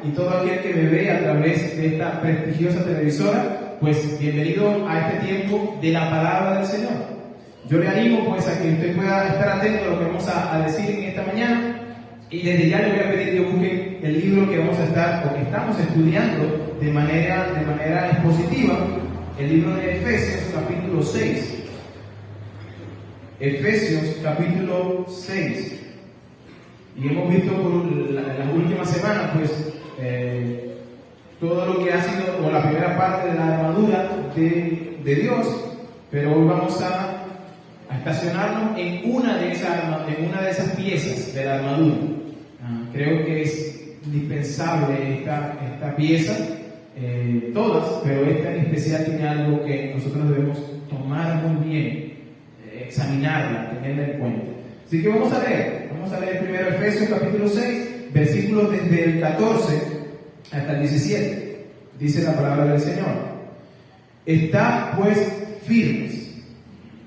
y todo aquel que me ve a través de esta prestigiosa televisora, pues bienvenido a este tiempo de la palabra del Señor. Yo le animo pues a que usted pueda estar atento a lo que vamos a decir en esta mañana, y desde ya le voy a pedir que busque el libro que vamos a estar o que estamos estudiando de manera expositiva, el libro de Efesios capítulo 6. Efesios capítulo 6. Y hemos visto por las últimas semanas pues todo lo que ha sido, o la primera parte de la armadura de Dios, pero hoy vamos a estacionarnos en una de esas piezas de la armadura. Creo que es indispensable esta pieza, todas, pero esta en especial tiene algo que nosotros debemos tomar muy bien, examinarla, tenerla en cuenta. Así que vamos a leer primero Efesios capítulo 6, versículos desde el 14 hasta el 17. Dice la palabra del Señor: Estad pues firmes,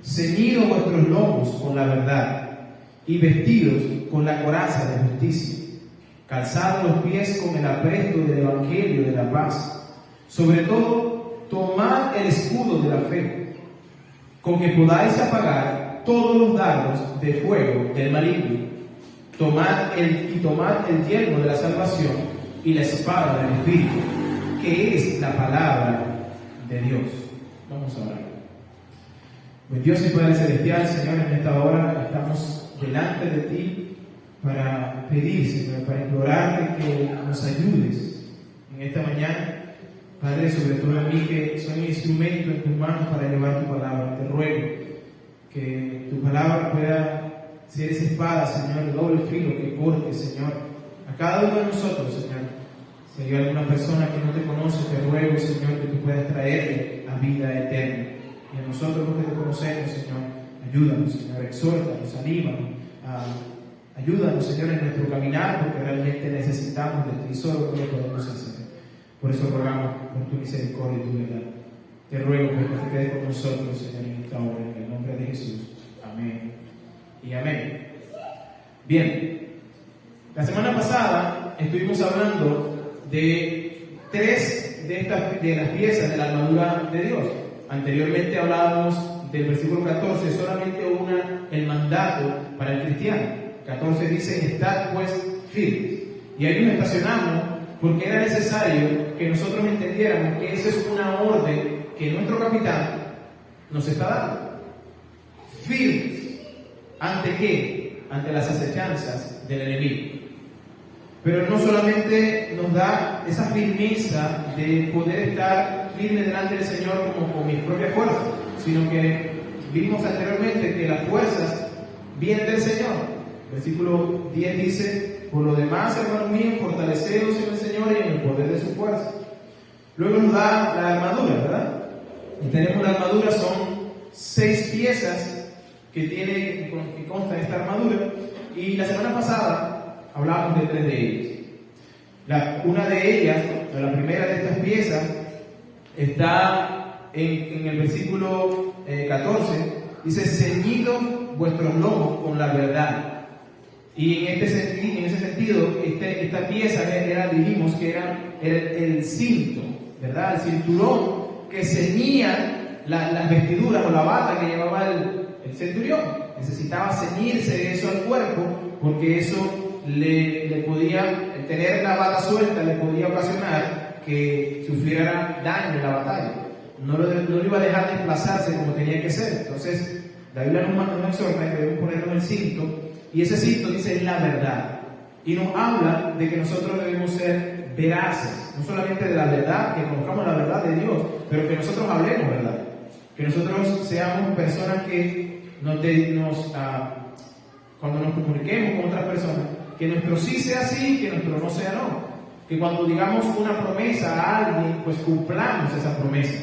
ceñidos vuestros lomos con la verdad, y vestidos con la coraza de justicia, calzados los pies con el apresto del evangelio de la paz. Sobre todo, tomad el escudo de la fe, con que podáis apagar todos los dardos de fuego del maligno. Tomad el yelmo de la salvación y la espada del Espíritu, que es la palabra de Dios. Vamos a orar. Pues Dios y Padre Celestial, Señor, en esta hora estamos delante de ti para pedir, Señor, para implorarte que nos ayudes en esta mañana. Padre, sobre todo a mí, que soy un instrumento en tus manos para llevar tu palabra. Te ruego que tu palabra pueda ser esa espada, Señor, de doble filo que corte, Señor, a cada uno de nosotros, Señor. Si hay alguna persona que no te conoce, te ruego, Señor, que tú puedas traerle a vida eterna. Y a nosotros los que te conocemos, Señor, ayúdanos, Señor, exhórtanos, anímanos, ayúdanos, Señor, en nuestro caminar, porque realmente necesitamos de ti, solo tú lo podemos hacer. Por eso rogamos por tu misericordia y tu verdad. Te ruego que te quedes con nosotros, Señor, en esta hora, en el nombre de Jesús. Amén y amén. Bien, la semana pasada estuvimos hablando de tres de las piezas de la armadura de Dios. Anteriormente hablábamos del versículo 14, solamente el mandato para el cristiano. 14 dice: Estad pues firmes. Y ahí nos estacionamos porque era necesario que nosotros entendiéramos que esa es una orden que nuestro capitán nos está dando. Firmes. ¿Ante qué? Ante las acechanzas del enemigo. Pero no solamente nos da esa firmeza de poder estar firme delante del Señor como con mis propias fuerzas, sino que vimos anteriormente que las fuerzas vienen del Señor. Versículo 10 dice: Por lo demás, hermanos míos, fortaleceos en el Señor y en el poder de su fuerza. Luego nos da la armadura, ¿verdad? Y tenemos la armadura, son 6 piezas que consta esta armadura. Y la semana pasada hablábamos de 3 de ellas. Una de ellas, la primera de estas piezas, está en el versículo 14. Dice: ceñidos vuestros lomos con la verdad. Y en ese sentido, esta pieza dijimos que era el cinto, ¿verdad? El cinturón que ceñía las vestiduras o la bata que llevaba el centurión. Necesitaba ceñirse de eso al cuerpo, porque eso le podía, tener la bata suelta le podía ocasionar que sufriera daño en la batalla. No lo iba a dejar desplazarse como tenía que ser. Entonces, la Biblia nos exhorta que debemos ponernos el cinto. Y ese cinto dice: es la verdad. Y nos habla de que nosotros debemos ser veraces, no solamente de la verdad, que conozcamos la verdad de Dios, pero que nosotros hablemos verdad. Que nosotros seamos personas que cuando nos comuniquemos con otras personas, que nuestro sí sea sí, que nuestro no sea no. Que cuando digamos una promesa a alguien, pues cumplamos esa promesa.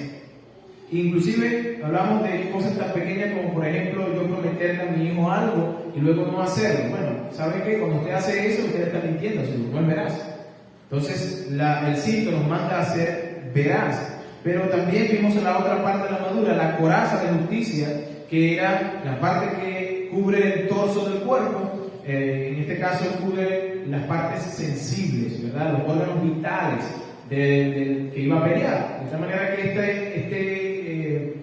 Inclusive hablamos de cosas tan pequeñas como, por ejemplo, yo prometerle a mi hijo algo y luego no hacerlo. Bueno, ¿sabe qué? Cuando usted hace eso, usted está mintiendo, no es veraz. Entonces, el cinto nos manda a ser veraz. Pero también vimos en la otra parte de la armadura la coraza de justicia, que era la parte que cubre el torso del cuerpo, en este caso cubre las partes sensibles, ¿verdad? Los órganos vitales del que iba a pelear. De tal manera que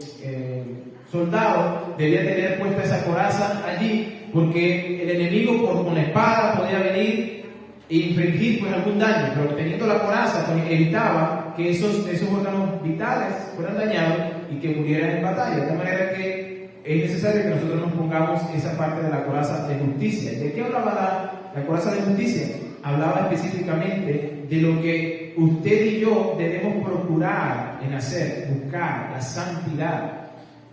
soldado debía tener puesta esa coraza allí, porque el enemigo con la espada podía venir e infringir pues algún daño, pero teniendo la coraza pues evitaba que esos órganos vitales fueran dañados y que murieran en batalla. De tal manera que es necesario que nosotros nos pongamos esa parte de la coraza de justicia. ¿De qué hablaba la coraza de justicia? Hablaba específicamente de lo que usted y yo debemos procurar en hacer, buscar la santidad.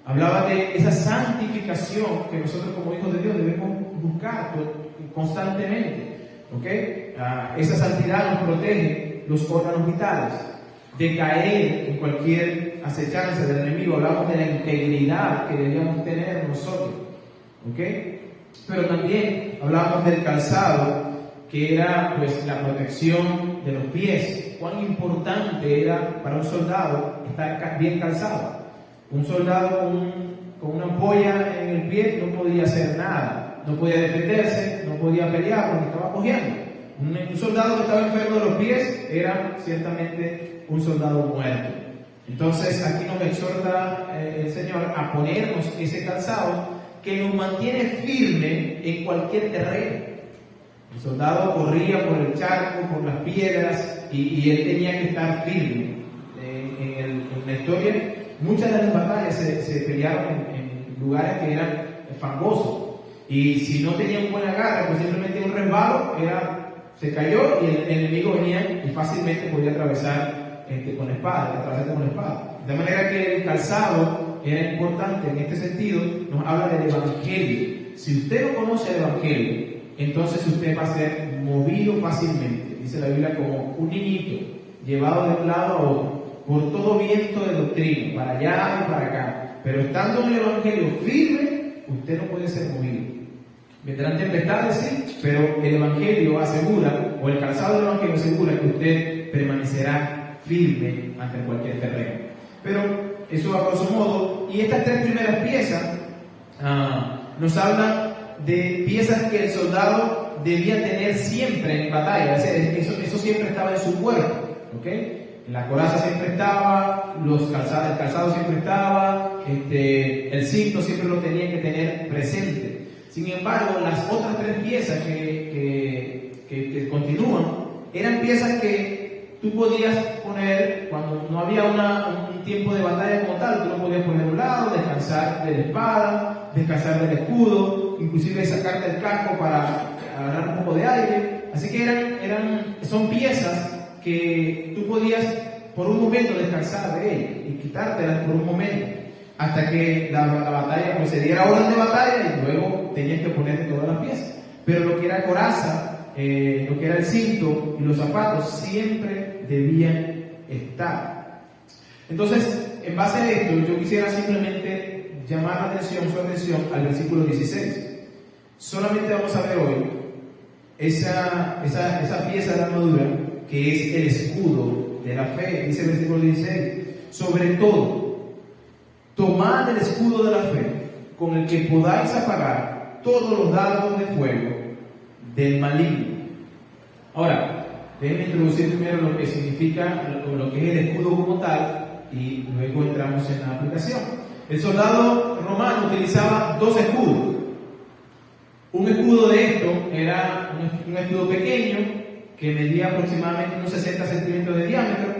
Hablaba de esa santificación que nosotros como hijos de Dios debemos buscar constantemente. ¿Okay? Esa santidad nos protege los órganos vitales de caer en cualquier acechanza del enemigo. Hablamos de la integridad que debíamos tener nosotros. ¿Okay? Pero también hablábamos del calzado, que era pues la protección de los pies. Cuán importante era para un soldado estar bien calzado. Un soldado con una ampolla en el pie no podía hacer nada, no podía defenderse, no podía pelear porque estaba cojeando. Un soldado que estaba enfermo de los pies era ciertamente un soldado muerto. Entonces aquí nos exhorta el Señor a ponernos ese calzado que nos mantiene firme en cualquier terreno. El soldado corría por el charco, por las piedras y él tenía que estar firme. En la historia, muchas de las batallas se pelearon en lugares que eran fangosos, y si no tenía un buen agarre, pues simplemente un resbalo se cayó y el enemigo venía y fácilmente podía atravesar con la espada, De manera que el calzado era importante en este sentido. Nos habla del Evangelio. Si usted no conoce el Evangelio, entonces usted va a ser movido fácilmente, dice la Biblia, como un niñito llevado de un lado a otro por todo viento de doctrina, para allá y para acá. Pero estando en el Evangelio firme, usted no puede ser movido. Vendrán tempestades, sí, pero el Evangelio asegura, o el calzado del Evangelio asegura, que usted permanecerá firme ante cualquier terreno. Pero eso a grosso modo. Y estas tres primeras piezas nos hablan de piezas que el soldado debía tener siempre en batalla. O sea, eso siempre estaba en su cuerpo, ¿okay? La coraza siempre estaba, el calzado siempre estaba, el cinto siempre lo tenía que tener presente. Sin embargo, las otras tres piezas que continúan eran piezas que tú podías poner cuando no había un tiempo de batalla como tal. Tú lo podías poner a un lado, descansar de la espada, descansar del escudo, inclusive sacarte el casco para agarrar un poco de aire. Así que son piezas que tú podías por un momento descansar de ellas y quitártelas por un momento, hasta que la batalla pues se diera horas de batalla y luego tenías que ponerte todas las piezas. Pero lo que era coraza, lo que era el cinto y los zapatos siempre debían estar. Entonces, en base a esto, yo quisiera simplemente llamar su atención al versículo 16. Solamente vamos a ver hoy esa pieza de armadura que es el escudo de la fe. Dice el versículo 16: sobre todo, tomad el escudo de la fe, con el que podáis apagar todos los dardos de fuego del maligno. Ahora, déjenme introducir primero lo que significa, lo que es el escudo como tal, y luego entramos en la aplicación. El soldado romano utilizaba dos escudos. Un escudo de esto era un escudo pequeño que medía aproximadamente unos 60 centímetros de diámetro.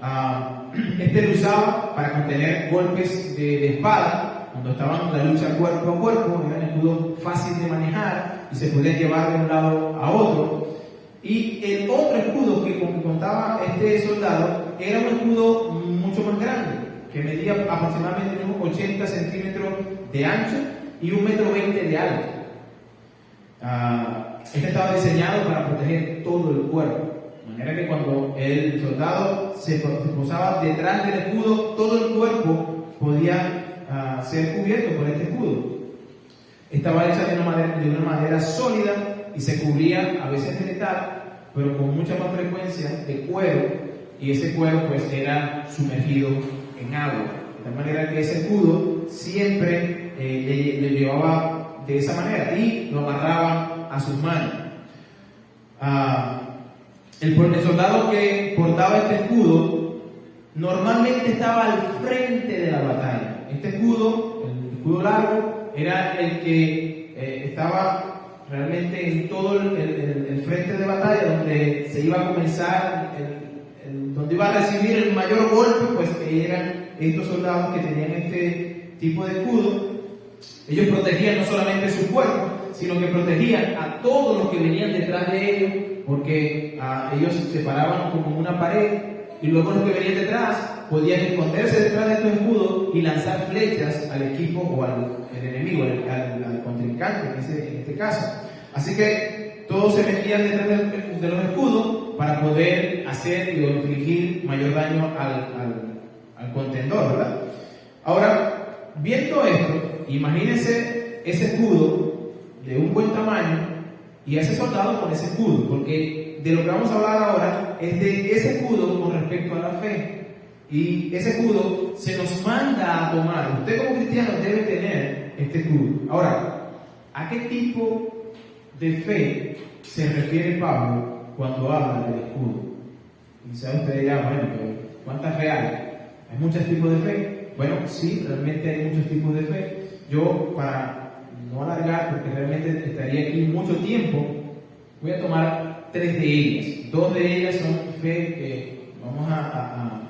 Lo usaba para contener golpes de espada cuando estaban en la lucha cuerpo a cuerpo. Era un escudo fácil de manejar y se podía llevar de un lado a otro. Y el otro escudo que contaba este soldado era un escudo mucho más grande, que medía aproximadamente unos 80 centímetros de ancho y 1,20 metros de alto. Este estaba diseñado para proteger todo el cuerpo, de manera que cuando el soldado se posaba detrás del escudo, todo el cuerpo podía ser cubierto por este escudo. Estaba hecha de una madera sólida y se cubría a veces de metal, pero con mucha más frecuencia de cuero, y ese cuero pues era sumergido en agua, de tal manera que ese escudo siempre le llevaba de esa manera y lo amarraban a sus manos. El soldado que portaba este escudo normalmente estaba al frente de la batalla. Este escudo, el escudo largo, era el que estaba realmente en todo el frente de batalla, donde se iba a comenzar, donde iba a recibir el mayor golpe, pues que eran estos soldados que tenían este tipo de escudo. Ellos protegían no solamente su cuerpo, sino que protegían a todos los que venían detrás de ellos, porque ellos se paraban como una pared, y luego los que venían detrás podían esconderse detrás de estos escudos y lanzar flechas al equipo o al enemigo, al contrincante en este caso. Así que todos se metían detrás de los escudos para poder hacer y infligir mayor daño al contendor, ¿verdad? Ahora, viendo esto, imagínense ese escudo de un buen tamaño y a ese soldado con ese escudo, porque de lo que vamos a hablar ahora es de ese escudo con respecto a la fe. Y ese escudo se nos manda a tomar. Usted como cristiano debe tener este escudo. Ahora, ¿a qué tipo de fe se refiere Pablo cuando habla del escudo? Quizás usted dirá, bueno, ¿cuánta fe hay? ¿Hay muchos tipos de fe? Bueno, sí, realmente hay muchos tipos de fe. Yo, para no alargar, porque realmente estaría aquí mucho tiempo, voy a tomar 3 de ellas. 2 de ellas son fe que vamos a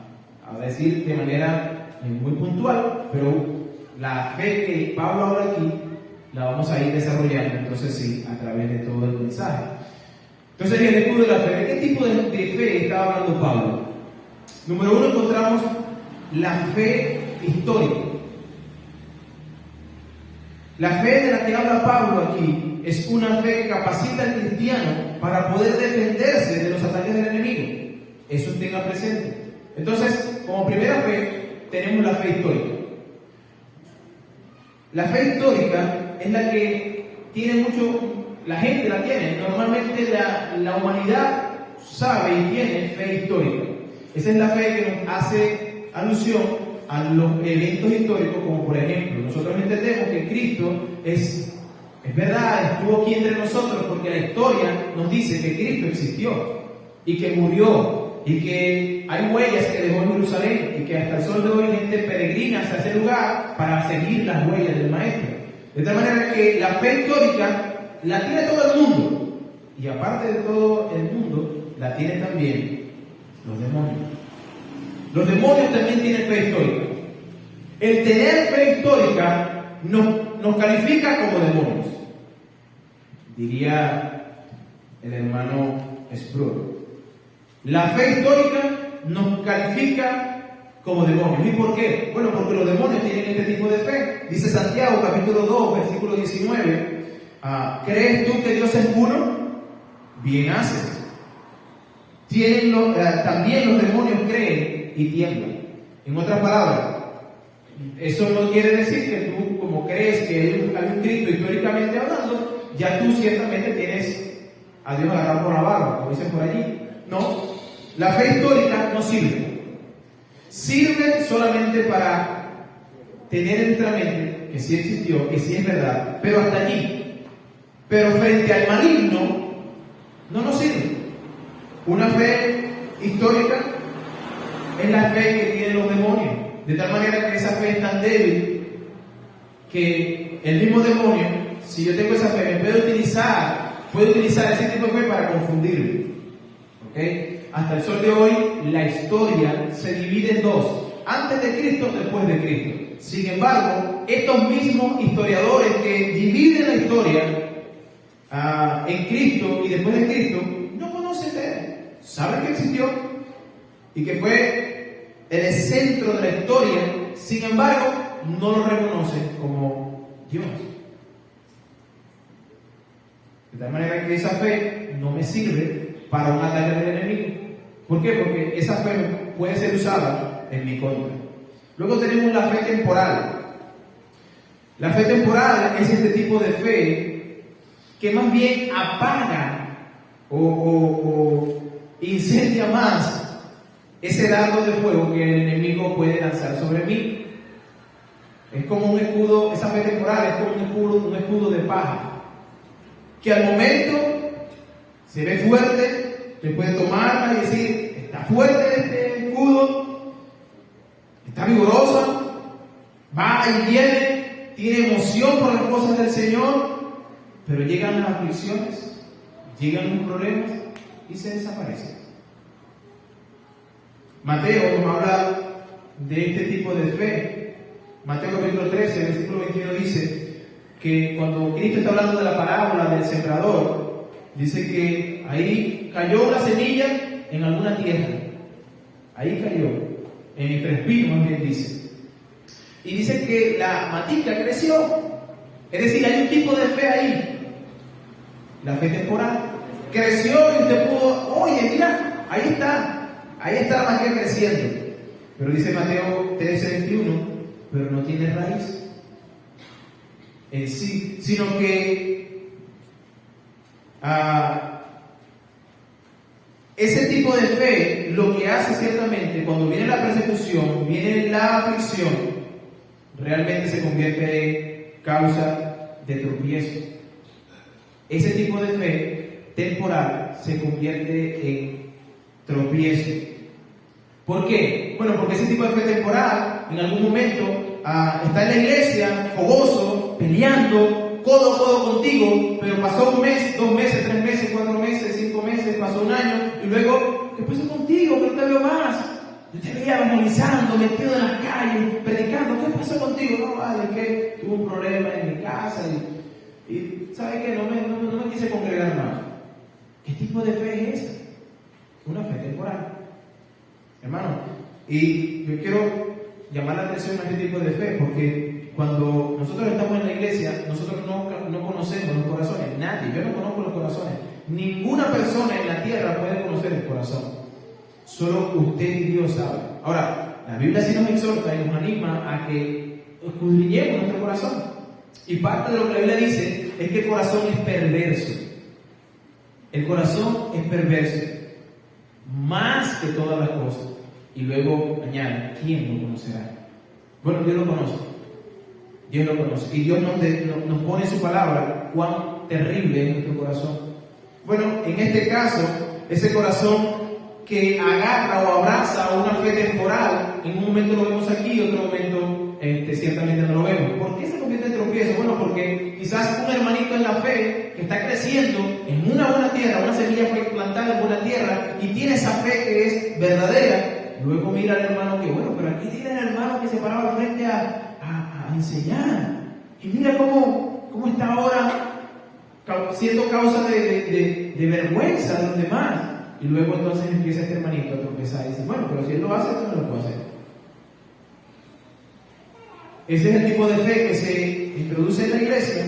decir de manera muy puntual, pero la fe que Pablo habla aquí la vamos a ir desarrollando, entonces sí, a través de todo el mensaje. Entonces, en el escudo de la fe, ¿de qué tipo de fe estaba hablando Pablo? Número 1, encontramos la fe histórica. La fe de la que habla Pablo aquí es una fe que capacita al cristiano para poder defenderse de los ataques del enemigo. Eso tenga presente. Entonces, como primera fe, tenemos la fe histórica. La fe histórica es la que tiene mucho, la gente la tiene. Normalmente la humanidad sabe y tiene fe histórica. Esa es la fe que nos hace alusión a los eventos históricos, como por ejemplo, nosotros entendemos que Cristo es verdad, estuvo aquí entre nosotros, porque la historia nos dice que Cristo existió y que murió y que hay huellas que dejó en Jerusalén y que hasta el sol de hoy gente peregrina hacia ese lugar para seguir las huellas del Maestro. De tal manera que la fe histórica la tiene todo el mundo, y aparte de todo el mundo la tienen también los demonios. Los demonios también tienen fe histórica. El tener fe histórica nos califica como demonios, diría el hermano Sproul. La fe histórica nos califica como demonios. ¿Y por qué? Bueno, porque los demonios tienen este tipo de fe. Dice Santiago, capítulo 2, versículo 19. ¿Crees tú que Dios es uno? Bien haces. También los demonios creen y tiemblan. En otras palabras, eso no quiere decir que tú, como crees que hay un Cristo históricamente hablando, ya tú ciertamente tienes a Dios agarrado por la barba, como dicen por allí. No, la fe histórica no sirve. Sirve solamente para tener en nuestra mente que sí existió, que sí es verdad, pero hasta allí. Pero frente al maligno, no nos sirve. Una fe histórica es la fe que tienen los demonios, de tal manera que esa fe es tan débil que el mismo demonio, si yo tengo esa fe, me puede utilizar ese tipo de fe para confundirme. ¿Okay? Hasta el sol de hoy, la historia se divide en dos: antes de Cristo, después de Cristo. Sin embargo, estos mismos historiadores que dividen la historia en Cristo y después de Cristo, no conocen de él. Saben que existió y que fue el centro de la historia, sin embargo, no lo reconocen como Dios. De tal manera que esa fe no me sirve para un ataque del enemigo. ¿Por qué? Porque esa fe puede ser usada en mi contra. Luego tenemos la fe temporal. La fe temporal es este tipo de fe que más bien apaga o incendia más ese dardo de fuego que el enemigo puede lanzar sobre mí. Es como un escudo, esa fe temporal es como un escudo de paja que al momento se ve fuerte, te puede tomarla y decir, está fuerte este escudo, está vigorosa, va y viene, tiene emoción por las cosas del Señor, pero llegan las aflicciones, llegan los problemas y se desaparecen. Mateo nos habla de este tipo de fe. Mateo capítulo 13, versículo 21 dice que cuando Cristo está hablando de la parábola del sembrador, dice que ahí cayó una semilla en alguna tierra. Ahí cayó, entre espinos más bien dice. Y dice que la matica creció. Es decir, hay un tipo de fe ahí. La fe temporal. Creció y usted pudo, oye, mira, ahí está la matica creciendo. Pero dice Mateo 13:21, pero no tiene raíz en sí, sino que ese tipo de fe lo que hace ciertamente cuando viene la persecución, viene la aflicción, realmente se convierte en causa de tropiezo. Ese tipo de fe temporal se convierte en tropiezo. ¿Por qué? Bueno, porque ese tipo de fe temporal en algún momento está en la iglesia, fogoso, peleando, codo a codo contigo, pero pasó un mes, 2 meses, 3 meses, 4 meses, 5 meses, pasó un año, y luego, ¿qué pasó contigo? Que no te veo más. Yo te veía evangelizando, metido en las calles, predicando. ¿Qué pasó contigo? No, vale, es que tuve un problema en mi casa y ¿sabes qué? No me quise congregar más. ¿Qué tipo de fe es esa? Una fe temporal. Hermano, y yo quiero llamar la atención a este tipo de fe, porque cuando nosotros estamos en la iglesia, nosotros no conocemos los corazones. Nadie, yo no conozco los corazones. Ninguna persona en la tierra puede conocer el corazón. Solo usted y Dios saben. Ahora, la Biblia sí nos exhorta y nos anima a que escudriñemos nuestro corazón. Y parte de lo que la Biblia dice es que el corazón es perverso. El corazón es perverso. Más que todas las cosas. Y luego añade, ¿quién lo conocerá? Bueno, Dios lo conoce. Dios lo conoce. Y Dios nos pone en su palabra cuán terrible es nuestro corazón. Bueno, en este caso, ese corazón que agarra o abraza una fe temporal, en un momento lo vemos aquí, en otro momento ciertamente no lo vemos. ¿Por qué se convierte en tropiezo? Bueno, porque quizás un hermanito en la fe que está creciendo en una buena tierra, una semilla fue plantada en buena tierra y tiene esa fe que es verdadera. Luego mira al hermano que, bueno, pero aquí tiene el hermano que se paraba al frente a enseñar. Y mira cómo está ahora siendo causa de vergüenza de los demás. Y luego entonces empieza este hermanito a tropezar y dice, bueno, pero si él lo hace, yo no lo puedo hacer. Ese es el tipo de fe que se introduce en la iglesia.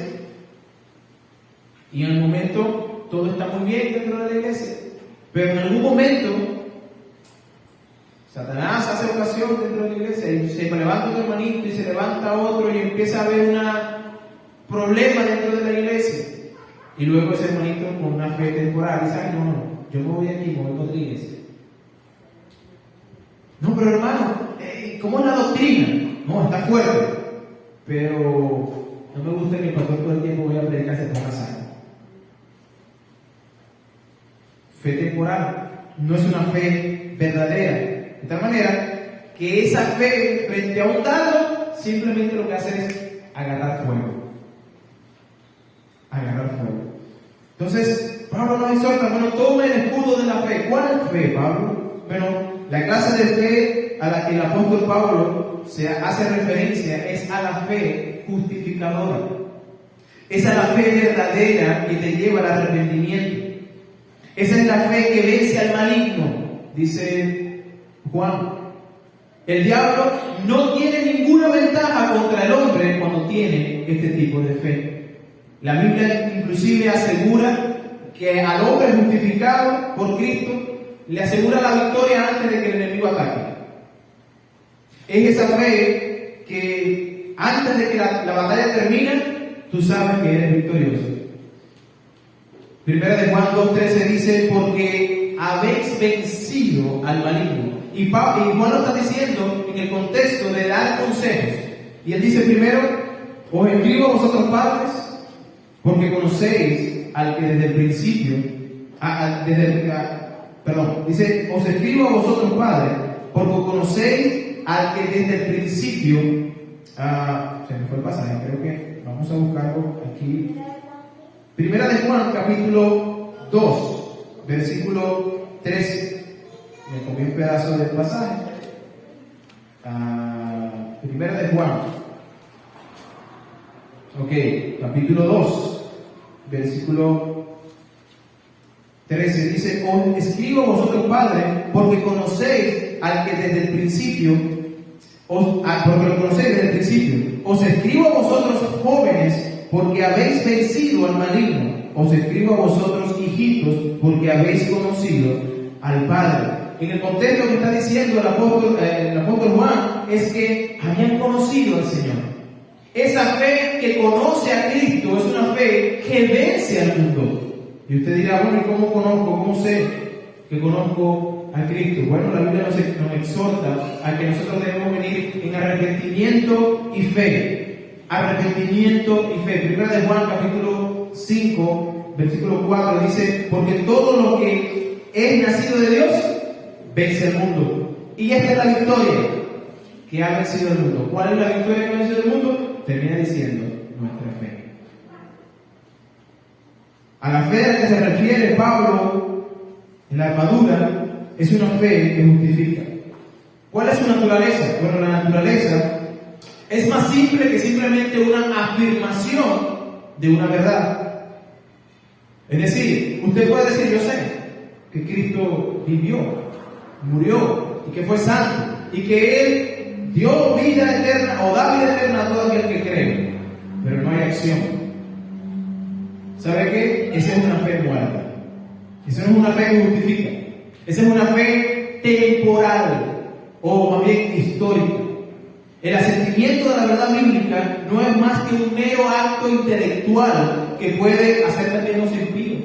Y en el momento todo está muy bien dentro de la iglesia. Pero en algún momento Satanás hace ocasión dentro de la iglesia y se levanta un hermanito y se levanta otro y empieza a haber un problema dentro de la iglesia. Y luego ese hermanito con una fe temporal dice, ay, no, yo no voy aquí, me voy a otra iglesia. No, pero hermano, ¿cómo es la doctrina? No, está fuerte. Pero no me gusta que el pastor todo el tiempo voy a predicar se ponga sano. Fe temporal no es una fe verdadera. De tal manera que esa fe frente a un dardo simplemente lo que hace es agarrar fuego. Agarrar fuego. Entonces, Pablo nos exhorta, bueno, tome el escudo de la fe. ¿Cuál fe, Pablo? Bueno, la clase de fe a la que el apóstol Pablo se hace referencia es a la fe justificadora. Es a la fe verdadera que te lleva al arrepentimiento. Esa es la fe que vence al maligno, dice Juan. El diablo no tiene ninguna ventaja contra el hombre cuando tiene este tipo de fe. La Biblia inclusive asegura que al hombre justificado por Cristo le asegura la victoria antes de que el enemigo ataque. Es esa fe que antes de que la batalla termine, tú sabes que eres victorioso. Primera de Juan 2:13 dice, porque habéis vencido al maligno. Y Juan lo está diciendo en el contexto de dar consejos. Y él dice primero, os escribo a vosotros padres, porque conocéis al que desde el principio, dice, os escribo a vosotros, padres, porque conocéis al que desde el principio, se me fue el pasaje, creo que vamos a buscarlo aquí. Primera de Juan, capítulo 2, versículo 13. Me comí un pedazo del pasaje. Primera de Juan. Ok, capítulo 2, versículo 13. Dice, os escribo a vosotros, padres, porque conocéis al que desde el principio, porque lo conocéis desde el principio. Os escribo a vosotros, jóvenes, porque habéis vencido al maligno. Os escribo a vosotros, hijitos, porque habéis conocido al Padre. En el contexto que está diciendo el apóstol Juan es que habían conocido al Señor. Esa fe que conoce a Cristo es una fe que vence al mundo. Y usted dirá, bueno, ¿y cómo conozco? ¿Cómo sé que conozco a Cristo? Bueno, la Biblia nos exhorta a que nosotros debemos venir en arrepentimiento y fe. Arrepentimiento y fe. Primera de Juan, capítulo 5, versículo 4, dice, porque todo lo que es nacido de Dios vence el mundo. Y esta es la victoria que ha vencido el mundo. ¿Cuál es la victoria que ha vencido el mundo? Termina diciendo nuestra fe. A la fe a la que se refiere Pablo en la armadura es una fe que justifica. ¿Cuál es su naturaleza? Bueno, la naturaleza es más simple que simplemente una afirmación de una verdad. Es decir, usted puede decir, yo sé que Cristo vivió, murió y que fue santo y que Él dio vida eterna o da vida eterna a todo aquel que cree, pero no hay acción. ¿Sabe qué? Esa es una fe muerta. Esa no es una fe que justifica. Esa es una fe temporal o más bien histórica. El asentimiento de la verdad bíblica no es más que un mero acto intelectual que puede hacer también los impíos.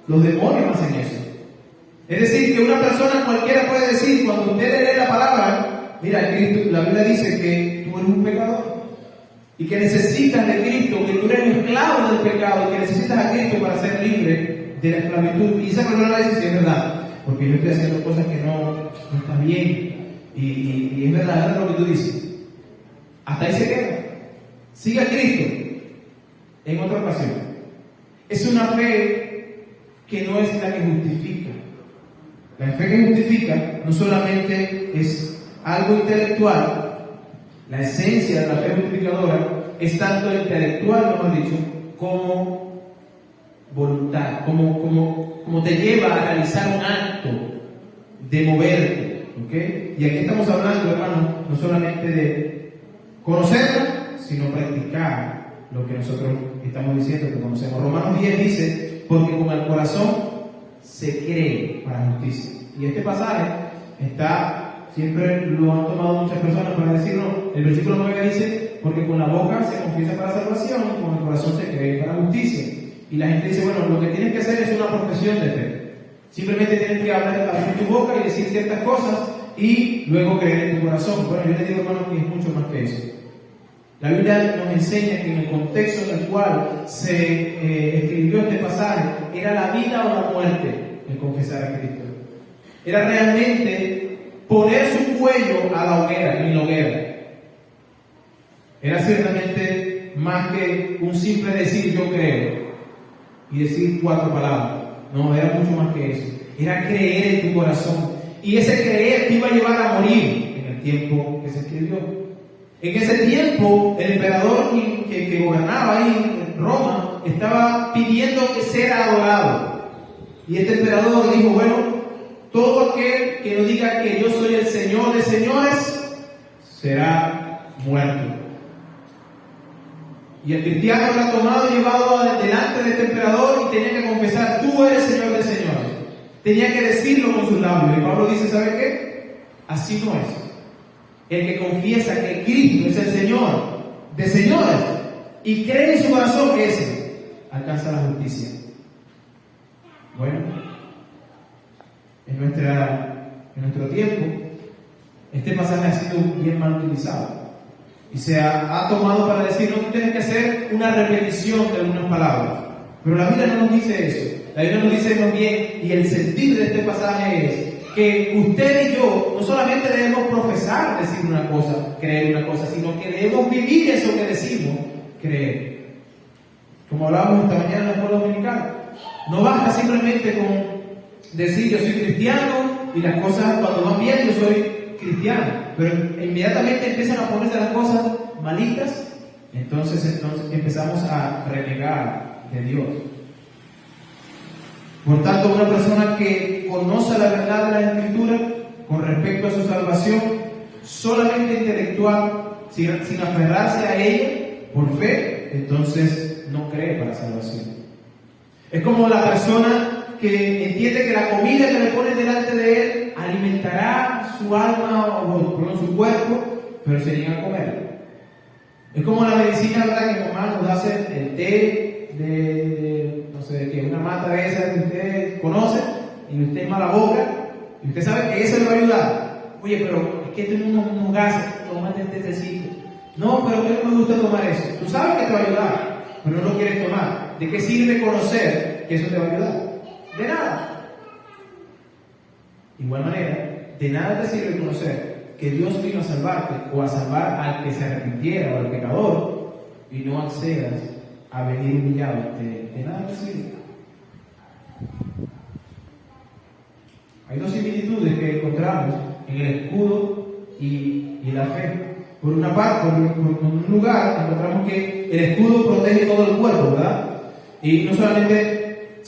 Los demonios hacen eso. Es decir, que una persona cualquiera puede decir, cuando usted lee la palabra, mira, Cristo, la Biblia dice que tú eres un pecador y que necesitas de Cristo, que tú eres esclavo del pecado y que necesitas a Cristo para ser libre de la esclavitud. Y esa persona va a decir, sí, es verdad, porque yo estoy haciendo cosas que no están bien. Y es verdad, es lo que tú dices. Hasta ahí se queda. Sigue a Cristo en otra ocasión. Es una fe que no es la que justifica. La fe que justifica no solamente es algo intelectual. La esencia de la fe justificadora es tanto intelectual, mejor dicho, como voluntad, como te lleva a realizar un acto de moverte. ¿Okay? Y aquí estamos hablando, hermano, no solamente de conocerla, sino practicar lo que nosotros estamos diciendo que conocemos. Romanos 10 dice, porque con el corazón se cree para justicia. Y este pasaje siempre lo han tomado muchas personas para decirlo. El versículo 9 dice, porque con la boca se confiesa para salvación y con el corazón se cree para justicia. Y la gente dice, bueno, lo que tienes que hacer es una profesión de fe. Simplemente tienes que hablar en tu boca y decir ciertas cosas y luego creer en tu corazón. Bueno, yo les digo, hermano, que es mucho más que eso. La Biblia nos enseña que en el contexto en el cual se escribió este pasaje era la vida o la muerte el confesar a Cristo. Era realmente poner su cuello a la hoguera, en la hoguera. Era ciertamente más que un simple decir yo creo y decir 4 palabras. No, era mucho más que eso. Era creer en tu corazón. Y ese creer te iba a llevar a morir en el tiempo que se escribió. En ese tiempo, el emperador que gobernaba ahí en Roma estaba pidiendo que sea adorado. Y este emperador dijo, bueno, todo aquel que no diga que yo soy el Señor de señores será muerto. Y el cristiano era tomado y llevado delante de este emperador y tenía que confesar, tú eres Señor de señores. Tenía que decirlo con sus labios. Y Pablo dice, ¿sabe qué? Así no es. El que confiesa que Cristo es el Señor de señores y cree en su corazón que ese alcanza la justicia. Bueno, en nuestro tiempo, este pasaje ha sido bien mal utilizado. Y se ha tomado para decir, no, tú tienes que hacer una repetición de algunas palabras. Pero la Biblia no nos dice eso. La Biblia nos dice más bien, y el sentido de este pasaje es que usted y yo no solamente debemos profesar decir una cosa, creer una cosa, sino que debemos vivir eso que decimos creer. Como hablábamos esta mañana en la escuela dominical, no basta simplemente con decir yo soy cristiano y las cosas cuando van bien yo soy cristiano, pero inmediatamente empiezan a ponerse las cosas malitas, entonces empezamos a renegar de Dios. Por tanto, una persona que conoce la verdad de la Escritura con respecto a su salvación, solamente intelectual, sin aferrarse a ella por fe, entonces no cree para salvación. Es como la persona que entiende que la comida que le ponen delante de él alimentará su alma o su cuerpo, pero se niega a comer. Es como la medicina, ¿verdad?, que mamá nos hace el té de no sé de qué, una mata de esas que usted conoce y usted es mala boca y usted sabe que eso le va a ayudar. Oye, pero es que tengo unos gases, tómate este tecito. No, pero que no me gusta tomar eso. Tú sabes que te va a ayudar, pero no lo quieres tomar. ¿De qué sirve conocer que eso te va a ayudar? De nada. De igual manera, de nada te sirve conocer que Dios vino a salvarte o a salvar al que se arrepintiera o al pecador y no accedas a venir humillado. De nada te sirve. Hay dos similitudes que encontramos en el escudo y la fe. Por una parte, por un lugar, encontramos que el escudo protege todo el cuerpo, ¿verdad? Y no solamente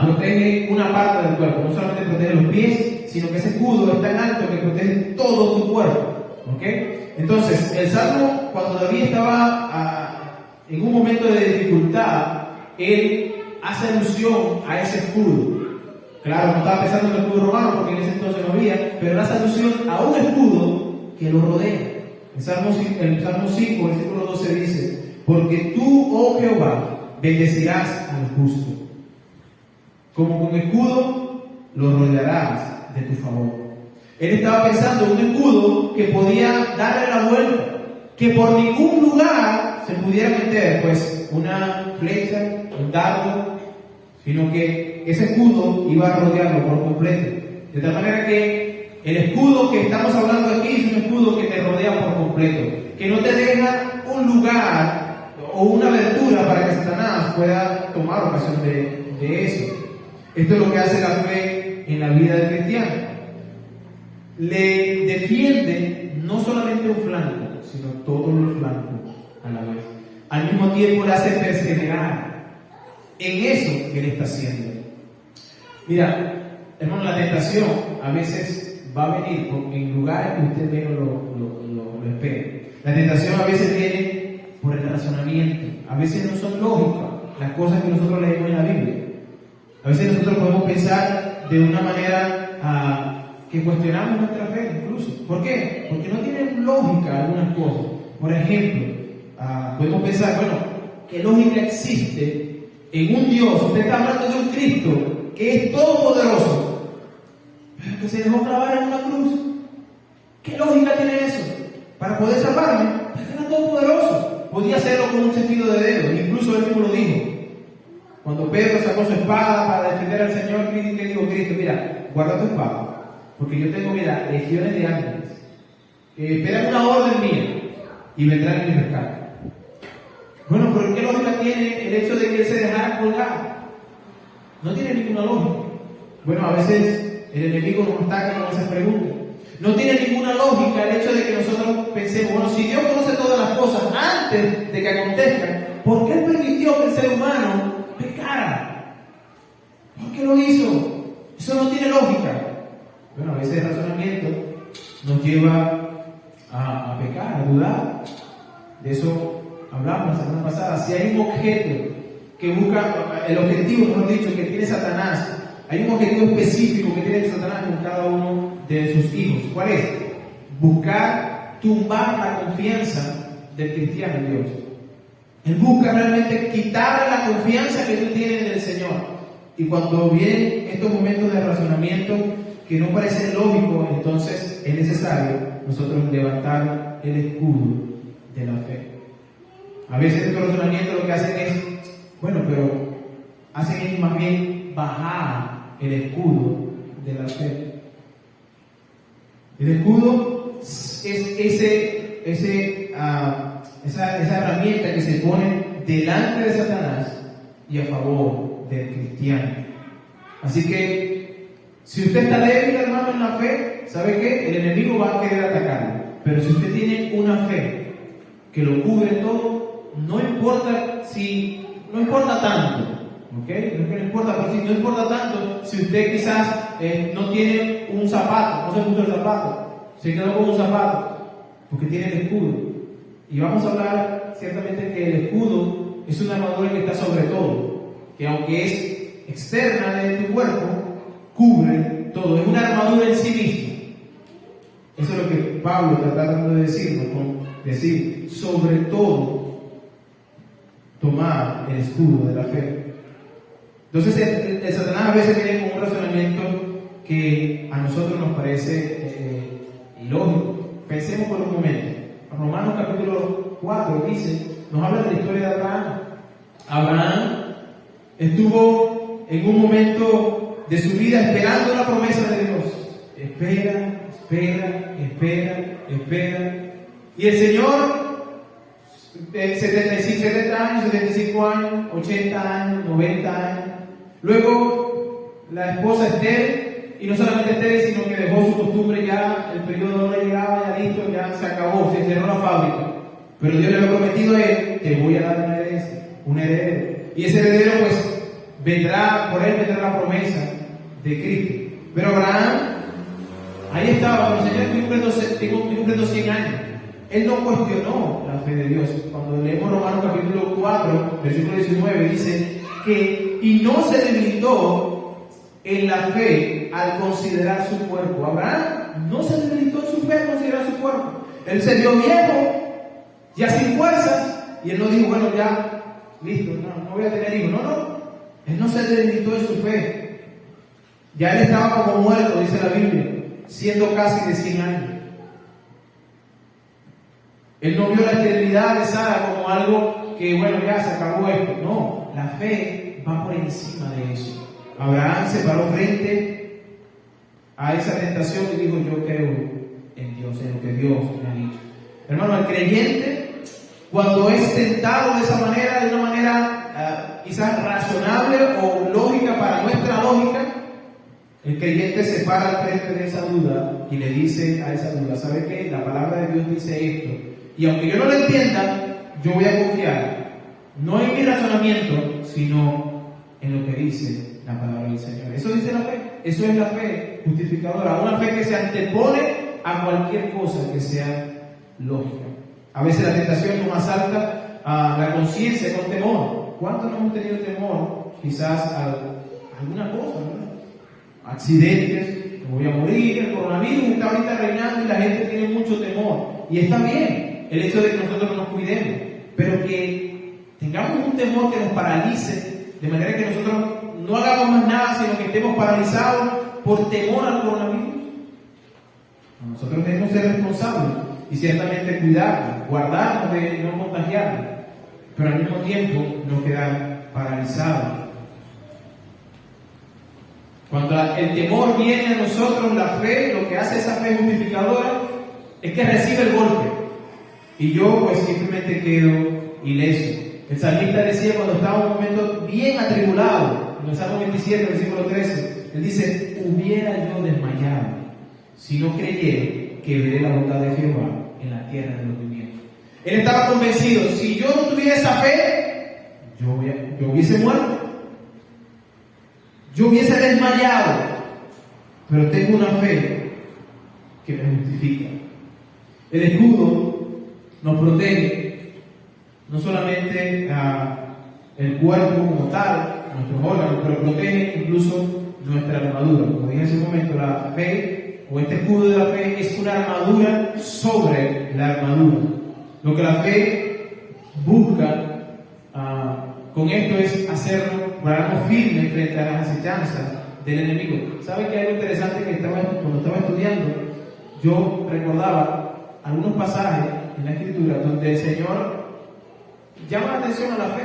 protege una parte del cuerpo, no solamente protege los pies, sino que ese escudo es tan alto que protege todo tu cuerpo. ¿Ok? Entonces, el Salmo, cuando David estaba en un momento de dificultad, él hace alusión a ese escudo. Claro, no estaba pensando en el escudo romano, porque en ese entonces no había, pero él hace alusión a un escudo que lo rodea. El Salmo 5, versículo 12 dice: porque tú, oh Jehová, bendecirás al justo. Como con escudo lo rodearás de tu favor. Él estaba pensando en un escudo que podía darle la vuelta, que por ningún lugar se pudiera meter, pues, una flecha, un dardo, sino que ese escudo iba a rodearlo por completo. De tal manera que el escudo que estamos hablando aquí es un escudo que te rodea por completo, que no te deja un lugar o una abertura para que Satanás pueda tomar ocasión de eso. Esto es lo que hace la fe en la vida del cristiano. Le defiende no solamente un flanco, sino todos los flancos a la vez. Al mismo tiempo le hace perseverar en eso que él está haciendo. Mira, hermano, la tentación a veces va a venir en lugares que usted menos lo espere. La tentación a veces viene por el razonamiento. A veces no son lógicas las cosas que nosotros leemos en la Biblia. A veces nosotros podemos pensar de una manera que cuestionamos nuestra fe incluso. ¿Por qué? Porque no tienen lógica algunas cosas. Por ejemplo, podemos pensar, bueno, ¿qué lógica existe en un Dios? Usted está hablando de un Cristo que es todopoderoso, pero que se dejó clavar en una cruz. ¿Qué lógica tiene eso? Para poder salvarme, era todopoderoso. Podía hacerlo con un sentido de dedo, incluso él mismo lo dijo. Cuando Pedro sacó su espada para defender al Señor, ¿qué dijo Cristo? Mira, guarda tu espada, porque yo tengo, mira, legiones de ángeles que esperan una orden mía y vendrán en mi rescate. Bueno, pero ¿qué lógica tiene el hecho de que él se dejara colgar? No tiene ninguna lógica. Bueno, a veces el enemigo nos ataca con esas preguntas. No tiene ninguna lógica el hecho de que nosotros pensemos, bueno, si Dios conoce todas las cosas antes de que acontezcan, ¿por qué permitió que el ser humano pecara? ¿Por qué lo hizo? Eso no tiene lógica. Bueno, a veces el razonamiento nos lleva a pecar, a dudar. De eso hablamos la semana pasada. Si hay un objeto que busca, el objetivo, mejor dicho, que tiene Satanás, hay un objetivo específico que tiene Satanás con cada uno de sus hijos. ¿Cuál es? Buscar tumbar la confianza del cristiano en Dios. Él busca realmente quitarle la confianza que tú tienes en el Señor. Y cuando vienen estos momentos de razonamiento que no parecen lógicos, entonces es necesario nosotros levantar el escudo de la fe. A veces estos razonamientos lo que hacen es, bueno, pero hacen más bien bajar el escudo de la fe. El escudo es esa herramienta que se pone delante de Satanás y a favor del cristiano. Así que, si usted está débil, hermano, en la fe, ¿sabe qué? El enemigo va a querer atacarlo. Pero si usted tiene una fe que lo cubre todo, no importa tanto, ¿ok? No es que no importa, pero no importa tanto si usted quizás no tiene un zapato, no se puso el zapato, se quedó con un zapato, porque tiene el escudo. Y vamos a hablar ciertamente que el escudo es una armadura que está sobre todo, que aunque es externa de tu cuerpo, cubre todo, es una armadura en sí misma. Eso es lo que Pablo está tratando de decirnos, decir, sobre todo, tomar el escudo de la fe. Entonces, el Satanás a veces viene con un razonamiento que a nosotros nos parece ilógico. Pensemos por un momento. Romanos capítulo 4 nos habla de la historia de Abraham. Abraham estuvo en un momento de su vida esperando la promesa de Dios. Espera. Y el Señor, 70 años, 75 años, 80 años, 90 años. Luego la esposa estéril, y no solamente estéril, sino que dejó su costumbre ya, el periodo no le llegaba, ya listo, ya se acabó, se cerró la fábrica. Pero Dios le había prometido a él, te voy a dar una herencia, un heredero. Y ese heredero pues por él vendrá la promesa de Cristo. Pero Abraham, ahí estaba, cuando el Señor estoy cumpliendo 100 años. Él no cuestionó la fe de Dios. Cuando leemos Romanos capítulo 4, versículo 19, dice que, y no se debilitó en la fe al considerar su cuerpo. Abraham no se debilitó en su fe al considerar su cuerpo. Él se vio viejo, ya sin fuerzas, y él no dijo, bueno, ya, listo, no voy a tener hijos. No. Él no se debilitó en su fe. Ya él estaba como muerto, dice la Biblia, siendo casi de 100 años. Él no vio la esterilidad de Sara como algo que, bueno, ya se acabó esto. No, la fe va por encima de eso. Abraham se paró frente a esa tentación y dijo, yo creo en Dios, en lo que Dios me ha dicho. Hermano, el creyente, cuando es tentado de esa manera, de una manera quizás razonable o lógica para nuestra lógica, el creyente se para al frente de esa duda y le dice a esa duda, ¿sabe qué? La palabra de Dios dice esto. Y aunque yo no lo entienda, yo voy a confiar, no en mi razonamiento, sino en lo que dice la palabra del Señor. Eso dice la fe. Eso es la fe justificadora. Una fe que se antepone a cualquier cosa que sea lógica. A veces la tentación nos asalta a la conciencia con temor. ¿Cuántos no hemos tenido temor? Quizás a alguna cosa, ¿verdad? Accidentes, me voy a morir, el coronavirus está ahorita reinando y la gente tiene mucho temor. Y está bien el hecho de que nosotros nos cuidemos, pero que tengamos un temor que nos paralice, de manera que nosotros no hagamos más nada, sino que estemos paralizados por temor al coronavirus. Nosotros debemos ser responsables y ciertamente cuidarnos, guardarnos de no contagiarnos, pero al mismo tiempo no quedar paralizados. Cuando el temor viene a nosotros, la fe, lo que hace esa fe justificadora es que recibe el golpe. Y yo pues simplemente quedo ileso. El salmista decía cuando estaba en un momento bien atribulado, en el Salmo 27, versículo 13, él dice, hubiera yo desmayado si no creyera que veré la bondad de Jehová en la tierra de los vivientes. Él estaba convencido, si yo no tuviera esa fe, yo hubiese muerto. Yo hubiese desmayado, pero tengo una fe que me justifica. El escudo nos protege no solamente el cuerpo como tal, nuestros órganos, pero protege incluso nuestra armadura. Como dije hace un momento, la fe o este escudo de la fe es una armadura sobre la armadura. Lo que la fe busca con esto es hacernos pararnos firmes frente a las acechanzas del enemigo. ¿Saben que algo interesante que cuando estaba estudiando, yo recordaba algunos pasajes en la Escritura donde el Señor llama la atención a la fe.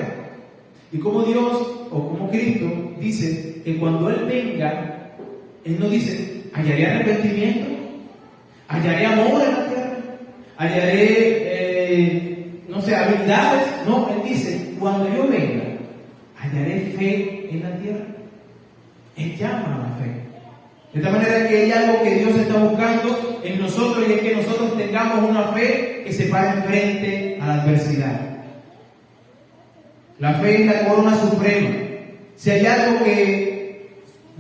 Y como Dios o como Cristo dice que cuando Él venga, Él no dice, hallaré arrepentimiento, hallaré amor en la tierra, hallaré, no sé, habilidades. No, Él dice, cuando yo venga, hallaré fe en la tierra. Él llama a la fe. De tal manera que hay algo que Dios está buscando en nosotros, y es que nosotros tengamos una fe que se pare frente a la adversidad. La fe es la corona suprema. Si hay algo que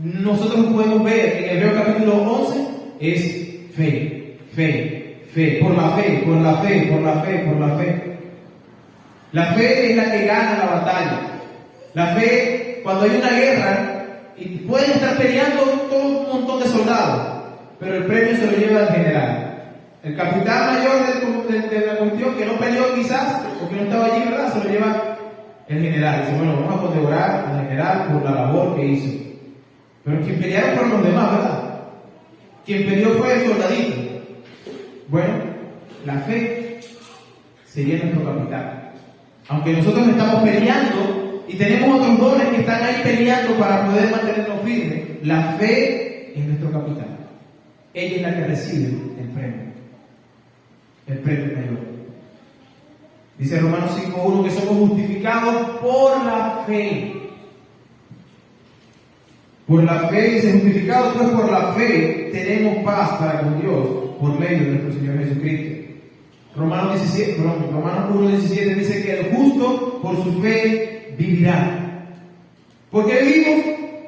nosotros podemos ver en Hebreos capítulo 11, es fe, fe, fe, por la fe, por la fe, por la fe, por la fe. La fe es la que gana la batalla. La fe, cuando hay una guerra, y pueden estar peleando todo un montón de soldados, pero el premio se lo lleva el general. El capitán mayor de la cuestión, que no peleó quizás, o que no estaba allí, ¿verdad?, se lo lleva el general. Dice, bueno, vamos a condecorar al general por la labor que hizo. Pero quien pelearon fueron los demás, ¿verdad? Quien peleó fue el soldadito. Bueno, la fe sería nuestro capitán. Aunque nosotros estamos peleando y tenemos otros dones que están ahí peleando para poder mantenernos firmes, la fe es nuestro capitán. Ella es la que recibe el premio mayor. Dice Romanos 5:1 que somos justificados por la fe. Por la fe, dice, justificados pues por la fe, tenemos paz para con Dios por medio de nuestro Señor Jesucristo. Romanos 1:17 dice que el justo por su fe vivirá. ¿Por qué vivimos?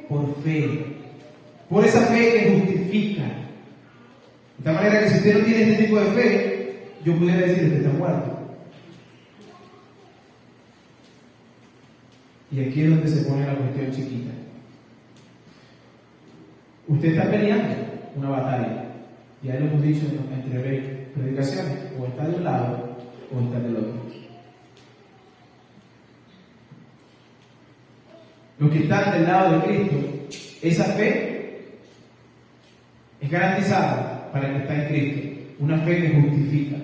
Por fe. Por esa fe que justifica. De tal manera que si usted no tiene este tipo de fe, yo pudiera decir que está muerto. Y aquí es donde se pone la cuestión chiquita. Usted está peleando una batalla. Ya lo hemos dicho entre predicaciones. O está de un lado o está del otro. Los que están del lado de Cristo, esa fe es garantizada para el que está en Cristo. Una fe que justifica.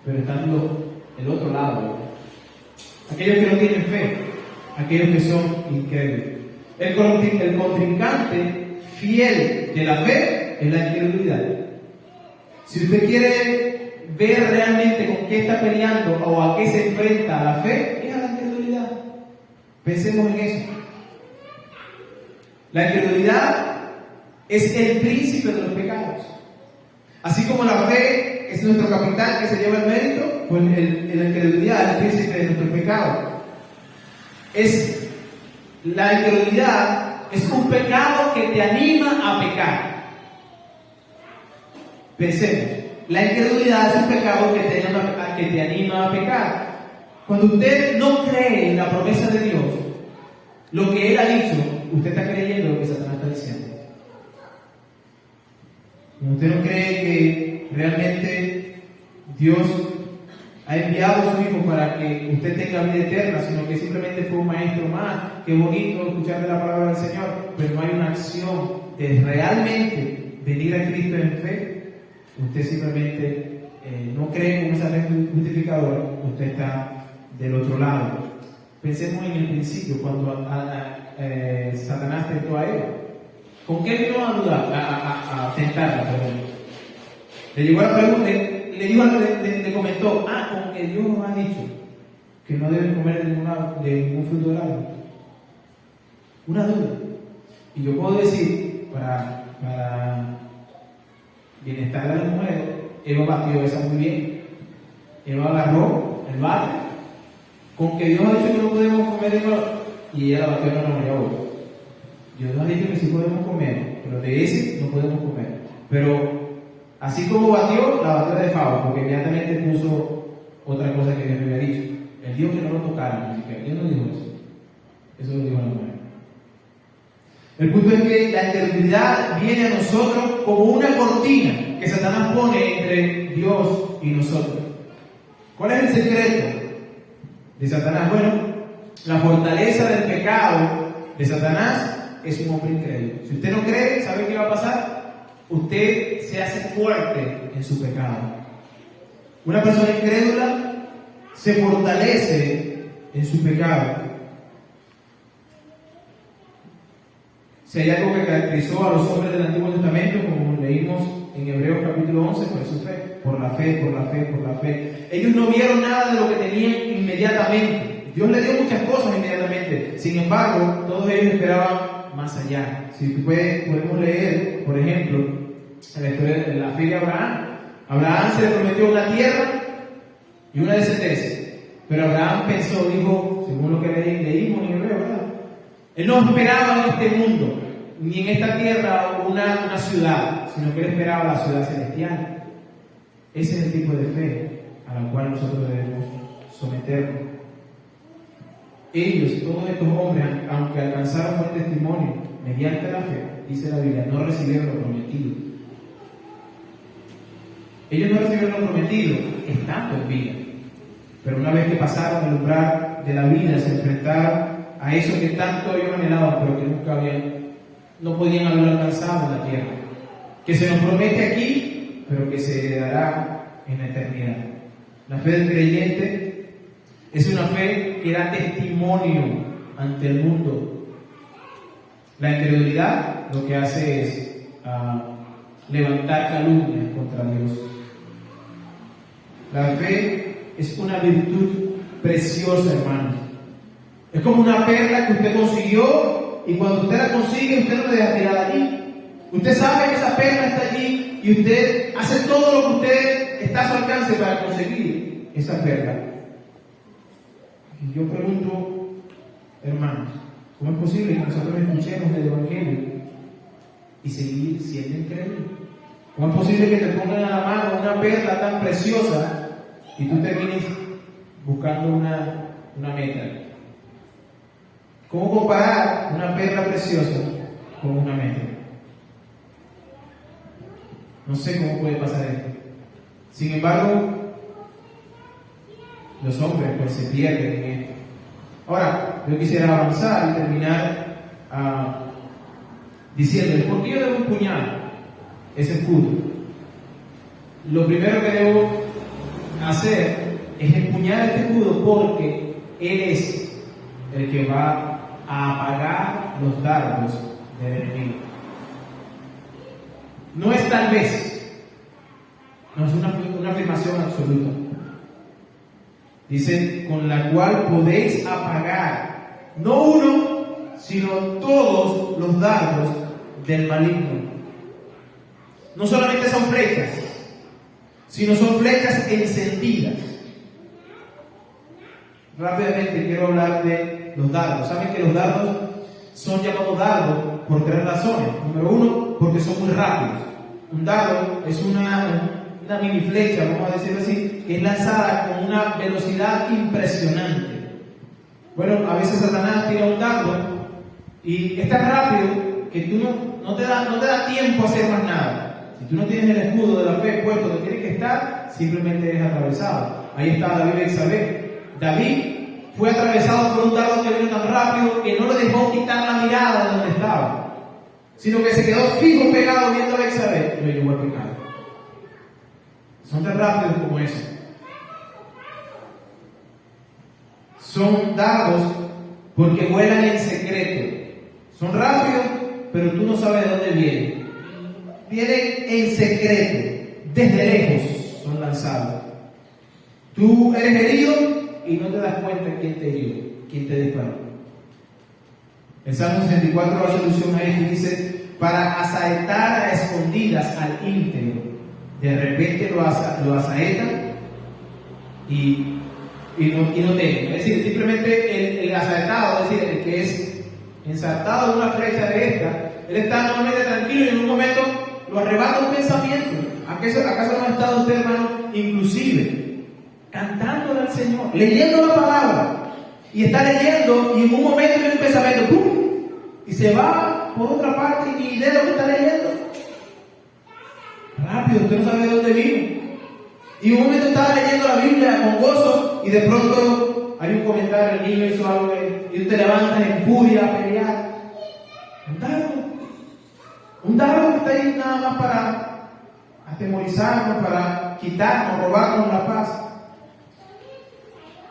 Pero estando el otro lado, aquellos que no tienen fe, aquellos que son incrédulos. El contrincante fiel de la fe es la incredulidad. Si usted quiere ver realmente con qué está peleando o a qué se enfrenta la fe, es a la incredulidad. Pensemos en eso. La incredulidad es el príncipe de los pecados. Así como la fe es nuestro capitán que se lleva el mérito, pues la incredulidad es el príncipe de nuestro pecado. La incredulidad es un pecado que te anima a pecar. Pensemos, la incredulidad es un pecado que te anima a pecar. Cuando usted no cree en la promesa de Dios, lo que Él ha dicho, usted está creyendo lo que Satanás está diciendo. Cuando usted no cree que realmente Dios ha enviado a su Hijo para que usted tenga vida eterna, sino que simplemente fue un maestro más. Qué bonito escuchar de la palabra del Señor, pero no hay una acción de realmente venir a Cristo en fe. Usted simplemente no cree con esa fe justificadora, usted está del otro lado. Pensemos en el principio, cuando Satanás tentó a Eva. ¿Con qué vino a tentarla? Le llegó la pregunta, le comentó, con que Dios nos ha dicho que no deben comer de ningún fruto del árbol. Una duda. Y yo puedo decir, para bienestar de las mujeres, Eva batió esa muy bien. Eva agarró el bate, con que Dios ha dicho que no podemos comer de nuevo, y ella la batió en la mano. Dios nos ha dicho que sí podemos comer, pero de ese no podemos comer. Pero así como batió, la batió de favor, porque inmediatamente puso otra cosa que Dios me había dicho. Él dijo que no lo tocaran, así que Dios no dijo eso. Eso lo dijo la mujer. El punto es que la eternidad viene a nosotros como una cortina que Satanás pone entre Dios y nosotros. ¿Cuál es el secreto de Satanás? Bueno, la fortaleza del pecado de Satanás es un hombre incrédulo. Si usted no cree, ¿sabe qué va a pasar? Usted se hace fuerte en su pecado. Una persona incrédula se fortalece en su pecado. Si hay algo que caracterizó a los hombres del Antiguo Testamento, como leímos en Hebreos capítulo 11, fue su fe. Por la fe, por la fe, por la fe. Ellos no vieron nada de lo que tenían inmediatamente. Dios les dio muchas cosas inmediatamente. Sin embargo, todos ellos esperaban más allá. Si podemos leer, por ejemplo, en la historia de la fe de Abraham. Abraham se le prometió una tierra y una descendencia. Pero Abraham pensó, dijo, según lo que leímos en Hebreo, ¿verdad? Él no esperaba en este mundo, ni en esta tierra una ciudad, sino que él esperaba la ciudad celestial. Ese es el tipo de fe a la cual nosotros debemos someternos. Ellos, todos estos hombres, aunque alcanzaron buen testimonio mediante la fe, dice la Biblia, no recibieron lo prometido. Ellos no recibieron lo prometido estando en vida. Pero una vez que pasaron el umbral de la vida, se enfrentaron a eso que tanto ellos anhelaban, pero que nunca no podían haber alcanzado en la tierra. Que se nos promete aquí, pero que se heredará en la eternidad. La fe del creyente es una fe que da testimonio ante el mundo. La incredulidad lo que hace es levantar calumnias contra Dios. La fe es una virtud preciosa, hermanos. Es como una perla que usted consiguió y cuando usted la consigue, usted no la deja tirada allí. Usted sabe que esa perla está allí y usted hace todo lo que usted está a su alcance para conseguir esa perla. Y yo pregunto, hermanos, ¿cómo es posible que nosotros escuchemos el Evangelio y seguir siendo incrédulos? ¿Cómo es posible que te pongan a la mano una perla tan preciosa y tú termines buscando una meta? ¿Cómo comparar una perla preciosa con una meta? No sé cómo puede pasar esto. Sin embargo, los hombres pues se pierden en esto. Ahora, yo quisiera avanzar y terminar diciéndoles, ¿por qué yo debo empuñar ese escudo? Lo primero que debo hacer es empuñar este escudo porque Él es el que va a apagar los dardos del enemigo. No es tal vez, no es una afirmación absoluta. Dice, con la cual podéis apagar, no uno, sino todos los dardos del maligno. No solamente son flechas, sino son flechas encendidas. Rápidamente quiero hablar de los dardos. Saben que los dardos son llamados dardos por tres razones. Número uno, porque son muy rápidos. Un dardo es una mini flecha, vamos a decirlo así, que es lanzada con una velocidad impresionante. Bueno, a veces Satanás tira un dardo y es tan rápido que tú no te da tiempo a hacer más nada. Si tú no tienes el escudo de la fe puesto donde tienes que estar, simplemente eres atravesado. Ahí está David y Betsabé. David fue atravesado por un dardo que vino tan rápido que no le dejó quitar la mirada de donde estaba, sino que se quedó fijo pegado viendo a Betsabé y lo llevó al pecado. Son tan rápidos como eso. Son dardos porque vuelan en secreto. Son rápidos, pero tú no sabes de dónde vienen. Vienen en secreto, desde lejos son lanzados. Tú eres herido y no te das cuenta quién te hirió, quién te disparó. El Salmo 64 da solución a esto y dice, para asaetar a escondidas al íntegro, de repente lo asaetan y no temen. Es decir, simplemente el asaetado, es decir, el que es ensartado en una flecha de esta, él está normalmente tranquilo y en un momento lo arrebata un pensamiento. ¿Acaso no ha estado usted, hermano, inclusive cantándole al Señor, leyendo la palabra, y está leyendo y en un momento viene un pensamiento, ¡pum!, y se va por otra parte y ni idea de lo que está leyendo? Rápido, usted no sabe de dónde vino. Y en un momento estaba leyendo la Biblia con gozo y de pronto hay un comentario, el niño hizo algo y tú te levantas en furia a pelear. Un dardo que está ahí nada más para atemorizarnos, para quitarnos, robarnos la paz.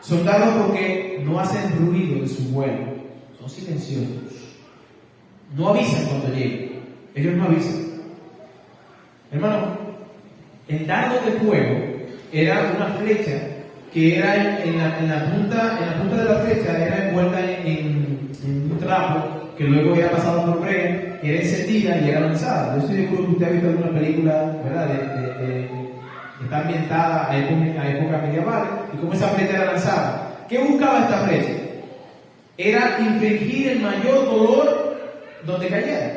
Son dardos porque no hacen ruido en su vuelo, son silenciosos. No avisan cuando lleguen, ellos no avisan. Hermano, el dardo de fuego era una flecha que era en la punta de la flecha era envuelta en un trapo que luego era pasado por brea, era encendida y era lanzada. Yo estoy seguro que usted ha visto alguna película, ¿verdad? Que está ambientada a época medieval y cómo esa flecha era lanzada. ¿Qué buscaba esta flecha? Era infligir el mayor dolor donde cayera.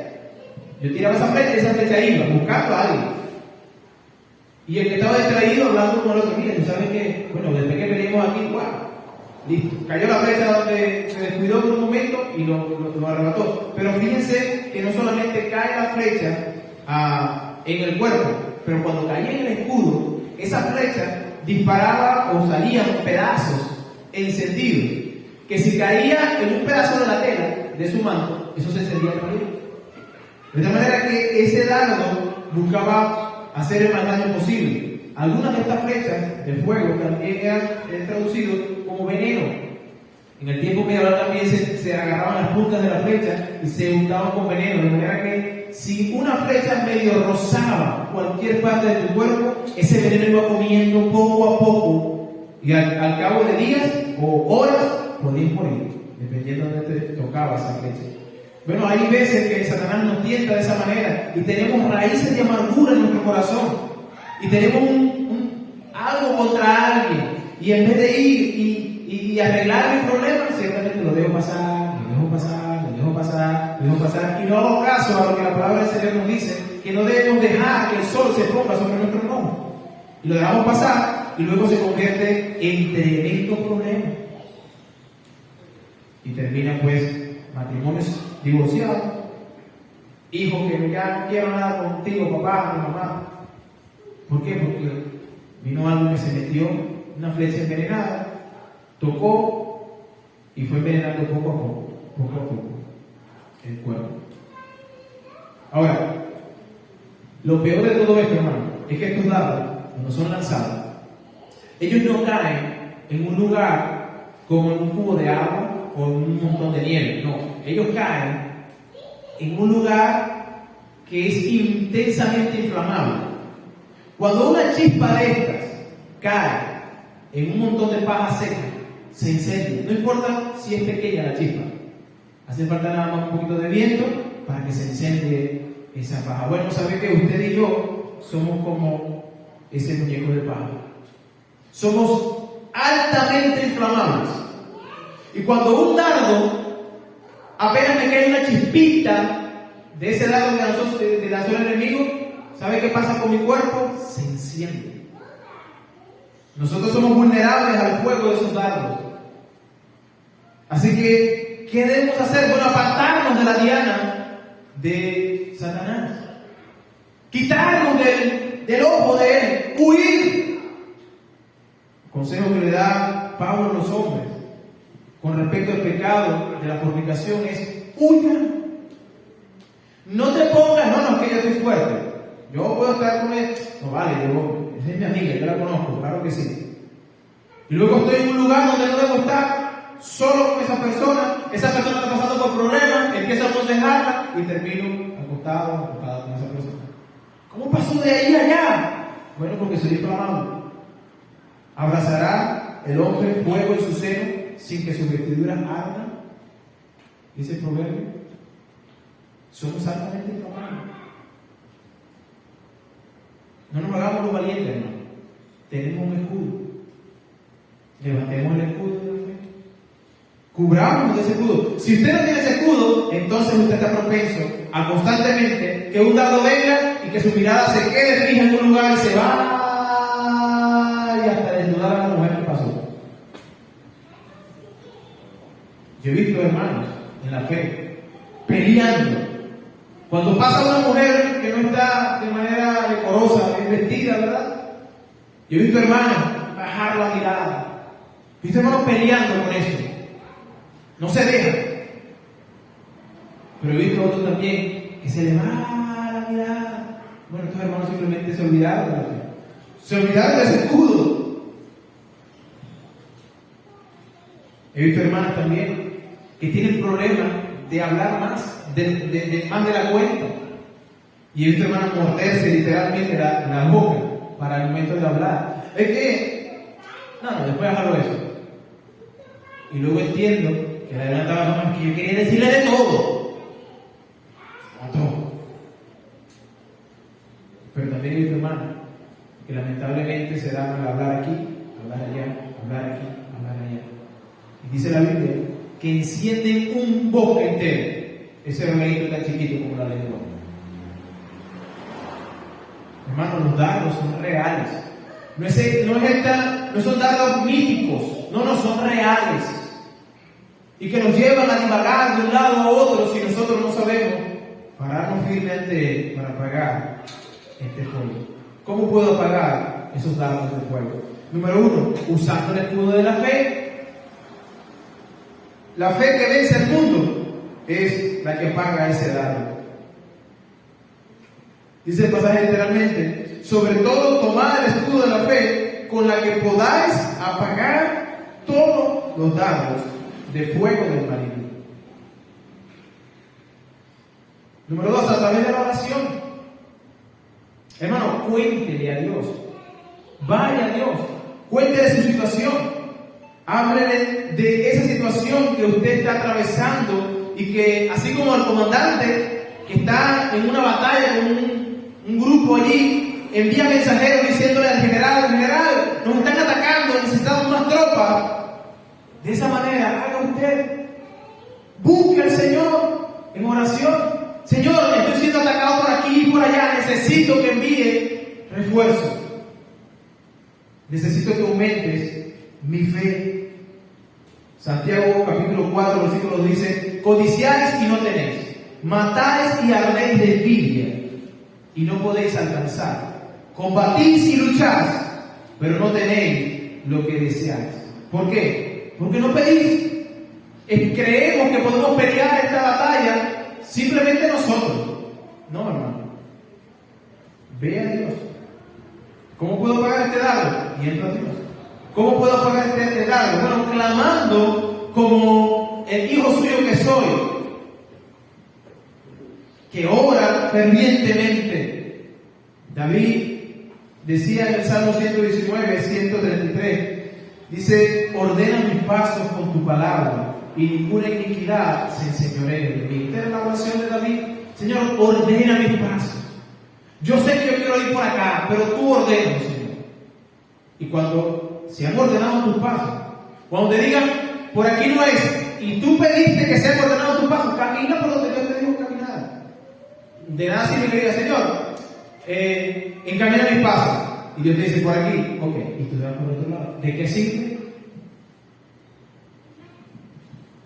Yo tiraba esa flecha y esa flecha iba buscando a alguien. Y el que estaba distraído hablando con el otro, mira, ¿tú sabes qué? Bueno, desde que venimos aquí, ¡guau! Listo. Cayó la flecha donde se descuidó por un momento y lo arrebató. Pero fíjense que no solamente cae la flecha en el cuerpo, pero cuando caía en el escudo, esa flecha disparaba o salían pedazos encendidos. Que si caía en un pedazo de la tela de su manto, eso se encendía por ahí. De tal manera que ese dardo buscaba hacer el más daño posible. Algunas de estas flechas de fuego también eran traducidas como veneno. En el tiempo medieval también se agarraban las puntas de la flecha y se untaban con veneno, de manera que si una flecha medio rozaba cualquier parte de tu cuerpo, ese veneno iba comiendo poco a poco y al cabo de días o horas podías morir, dependiendo de dónde te tocaba esa flecha. Bueno, hay veces que Satanás nos tienta de esa manera y tenemos raíces de amargura en nuestro corazón y tenemos algo contra alguien y en vez de ir y arreglar el problema, ciertamente lo dejo pasar y no hago caso a lo que la palabra del Señor nos dice, que no debemos dejar que el sol se ponga sobre nuestro enojo y lo dejamos pasar y luego se convierte en tremendo problema y termina pues matrimonios divorciados, hijos que ya no quiero nada contigo, papá, mamá. ¿Por qué? Porque vino algo que se metió, una flecha envenenada, tocó y fue envenenando poco a poco el cuerpo. Ahora, lo peor de todo esto, hermano, es que estos dardos, cuando son lanzados, ellos no caen en un lugar como en un cubo de agua o en un montón de nieve, no, ellos caen en un lugar que es intensamente inflamable. Cuando una chispa de estas cae en un montón de paja seca, se incendia. No importa si es pequeña la chispa, hace falta nada más un poquito de viento para que se incendie esa paja. Bueno, sabe que usted y yo somos como ese muñeco de paja. Somos altamente inflamables. Y cuando un dardo, apenas me cae una chispita de ese dardo que lanzó el enemigo, ¿sabe qué pasa con mi cuerpo? Se enciende. Nosotros somos vulnerables al fuego de esos dardos. Así que, ¿qué debemos hacer? Bueno, apartarnos de la diana de Satanás. Quitarnos del ojo de él. Huir. Consejo que le da Pablo a los hombres con respecto al pecado de la fornicación es: huya. No te pongas, no, que yo estoy fuerte. Yo puedo estar con él. No vale, esa es mi amiga, yo la conozco, claro que sí. Y luego estoy en un lugar donde no debo estar, solo con esa persona está pasando por problemas, empiezo a aconsejarla y termino acostado con esa persona. ¿Cómo pasó de ahí a allá? Bueno, porque soy inflamado. ¿Abrazará el hombre fuego en su seno sin que sus vestiduras ardan? Dice el proverbio. Somos altamente inflamables. No nos hagamos los valientes, hermano. Tenemos un escudo. Levantemos el escudo de la fe. Cubramos de ese escudo. Si usted no tiene ese escudo, entonces usted está propenso a constantemente que un dardo venga y que su mirada se quede fija en un lugar y se va y hasta desnudar a la mujer que pasó. Yo he visto hermanos en la fe peleando. Cuando pasa una mujer que no está de manera decorosa, bien vestida, ¿verdad? Yo he visto hermanos bajar la mirada. He visto hermanos peleando con eso. No se dejan. Pero he visto otros también que se le va la mirada. Bueno, estos hermanos simplemente se olvidaron de la fe. Se olvidaron de ese escudo. He visto hermanas también que tienen problemas de hablar más, más de la cuenta. Y he visto hermanas morderse literalmente la boca para el momento de hablar. Es que, no, después dejarlo eso. Y luego entiendo que la hermana estaba hablando, que yo quería decirle de todo. A todo. Pero también he visto hermanas que lamentablemente se dan a hablar aquí, hablar allá, hablar aquí, hablar allá. Y dice la Biblia que encienden un bosque entero. Ese regalito tan chiquito como la lengua. Hermanos, los dardos son reales. No son dardos míticos. No son reales. Y que nos llevan a divagar de un lado a otro si nosotros no sabemos pararnos firmemente para apagar este fuego. ¿Cómo puedo apagar esos dardos de fuego? Número 1, usando el escudo de la fe. La fe que vence al mundo es la que apaga ese dardo. Dice el pasaje literalmente: sobre todo tomad el escudo de la fe, con la que podáis apagar todos los dardos de fuego del maligno. Número 2, a través de la oración. Hermano, cuéntele a Dios. Vaya a Dios. Cuéntele su situación. Háblele de esa situación que usted está atravesando y que, así como el comandante que está en una batalla con un grupo allí, envía mensajeros diciéndole al general, nos están atacando, necesitamos más tropas. De esa manera, haga usted. Busque al Señor en oración. Señor, estoy siendo atacado por aquí y por allá, necesito que envíe refuerzos. Necesito que aumentes mi fe. Santiago capítulo 4, versículo 2 dice: codiciáis y no tenéis, matáis y ardéis de envidia y no podéis alcanzar, combatís y lucháis, pero no tenéis lo que deseáis. ¿Por qué? Porque no pedís. Creemos que podemos pelear esta batalla simplemente nosotros. No, hermano. Ve a Dios. ¿Cómo puedo pagar este dardo? Yendo a Dios. ¿Cómo puedo pagar este dardo? Bueno, clamando como el hijo suyo que soy, que ora fervientemente. David decía en el Salmo 119, 133, dice: ordena mis pasos con tu palabra, y ninguna iniquidad se enseñoree de mí. Esta es la oración de David. Señor, ordena mis pasos. Yo sé que yo quiero ir por acá, pero tú ordena, Señor. Y cuando se han ordenado tus pasos, cuando te digan, por aquí no es, y tú pediste que sean ordenados tus pasos, camina por donde Dios te dijo caminar. De nada sirve que digas: Señor, encamina mis pasos. Y Dios te dice, por aquí, ok, y tú te vas por otro lado. ¿De qué sirve?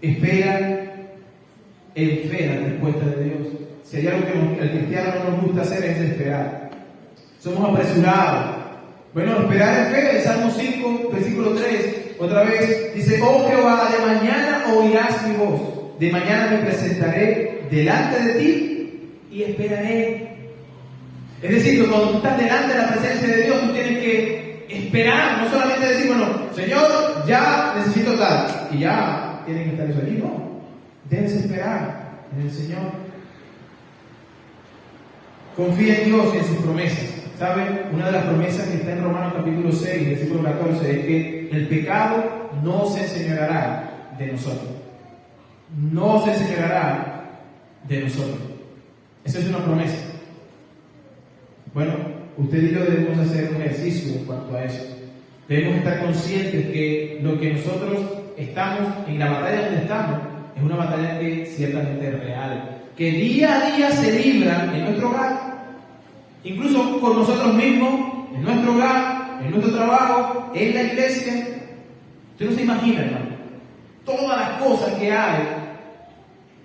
Espera en fe la respuesta de Dios. Si hay algo que el cristiano no nos gusta hacer es esperar. Somos apresurados. Bueno, esperar en fe, el Salmo 5, versículo 3, otra vez dice: oh Jehová, de mañana oirás mi voz, de mañana me presentaré delante de ti y esperaré. Es decir, que cuando tú estás delante de la presencia de Dios, tú tienes que esperar, no solamente decir, bueno, Señor, ya necesito tal, y ya tiene que estar eso allí. No, debes esperar en el Señor. Confía en Dios y en sus promesas. ¿Saben? Una de las promesas que está en Romanos capítulo 6, versículo 14, es que el pecado no se enseñoreará de nosotros. No se enseñoreará de nosotros. Esa es una promesa. Bueno, usted y yo debemos hacer un ejercicio en cuanto a eso. Debemos estar conscientes que lo que nosotros estamos, en la batalla donde estamos, es una batalla que ciertamente es real, que día a día se libra en nuestro hogar, incluso con nosotros mismos, en nuestro hogar, en nuestro trabajo, en la iglesia. Usted no se imagina, hermano, todas las cosas que hay,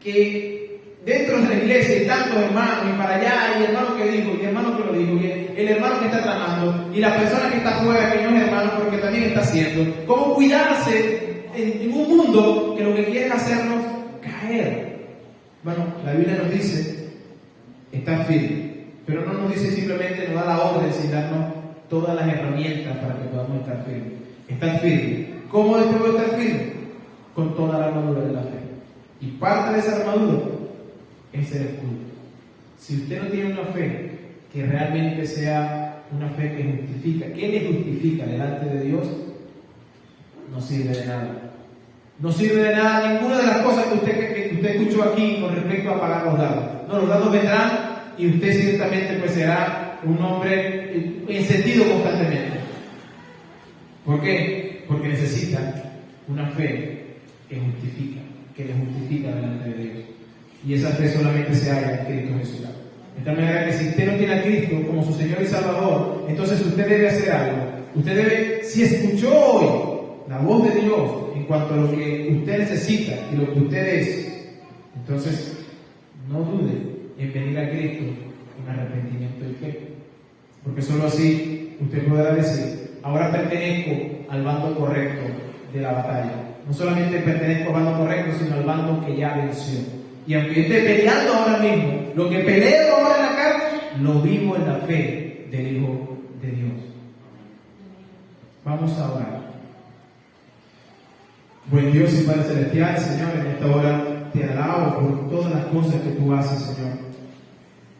que dentro de la iglesia hay tantos hermanos, y para allá hay hermano que dijo, y hermano que lo dijo, y el hermano que está tramando, y la persona que está afuera, que no es hermano, pero que también está haciendo. ¿Cómo cuidarse en un mundo que lo que quiere es hacernos caer? Bueno, la Biblia nos dice, estar firme, pero no nos dice simplemente, nos da la orden sin darnos todas las herramientas para que podamos estar firmes. Estar firmes. ¿Cómo debo estar firme? Con toda la armadura de la fe. Y parte de esa armadura es el escudo. Si usted no tiene una fe que realmente sea una fe que justifica, que le justifica delante de Dios, no sirve de nada. No sirve de nada ninguna de las cosas que usted escuchó aquí con respecto a pagar los dados. No, los dados vendrán y usted ciertamente pues será un hombre encendido constantemente. ¿Por qué? Porque necesita una fe que justifica, que le justifica delante de Dios. Y esa fe solamente se halla en Cristo Jesús. De tal manera que si usted no tiene a Cristo como su Señor y Salvador, entonces usted debe hacer algo. Usted debe, si escuchó hoy la voz de Dios en cuanto a lo que usted necesita y lo que usted es, entonces no dude en venir a Cristo con arrepentimiento y fe. Porque solo así usted podrá decir: ahora pertenezco al bando correcto de la batalla. No solamente pertenezco al bando correcto, sino al bando que ya venció. Y aunque yo esté peleando ahora mismo, lo que peleo ahora en la carne, lo vivo en la fe del Hijo de Dios. Vamos a orar. Buen Dios y Padre Celestial, Señor, en esta hora te alabo por todas las cosas que tú haces, Señor.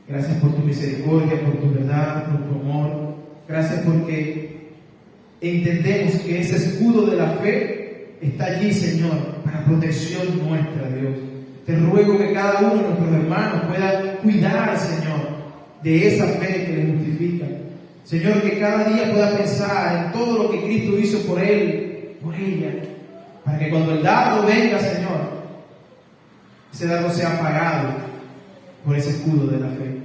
Gracias por tu misericordia, por tu verdad, por tu amor. Gracias porque entendemos que ese escudo de la fe está allí, Señor, para protección nuestra, Dios. Te ruego que cada uno de nuestros hermanos pueda cuidar, Señor, de esa fe que le justifica. Señor, que cada día pueda pensar en todo lo que Cristo hizo por él, por ella, para que cuando el dardo venga, Señor, ese dardo sea apagado por ese escudo de la fe.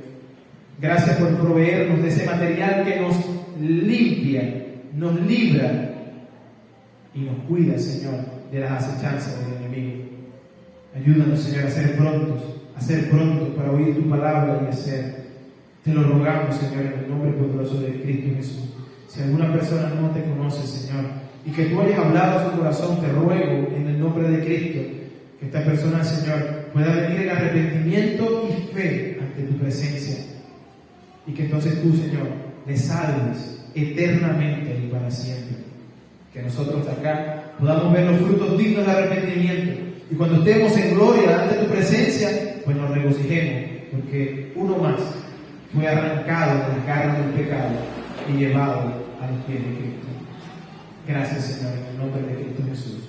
Gracias por proveernos de ese material que nos limpia, nos libra y nos cuida, Señor, de las acechanzas del enemigo. Ayúdanos, Señor, a ser prontos para oír tu palabra y hacer. Te lo rogamos, Señor, en el nombre poderoso de Cristo Jesús. Si alguna persona no te conoce, Señor, y que tú hayas hablado a su corazón, te ruego en el nombre de Cristo que esta persona, Señor, pueda venir en arrepentimiento y fe ante tu presencia, y que entonces tú, Señor, le salves eternamente y para siempre. Que nosotros acá podamos ver los frutos dignos de arrepentimiento, y cuando estemos en gloria ante tu presencia, pues nos regocijemos, porque uno más fue arrancado de la carne del pecado y llevado a los pies de Cristo. Gracias, Señor, en el nombre de Cristo Jesús.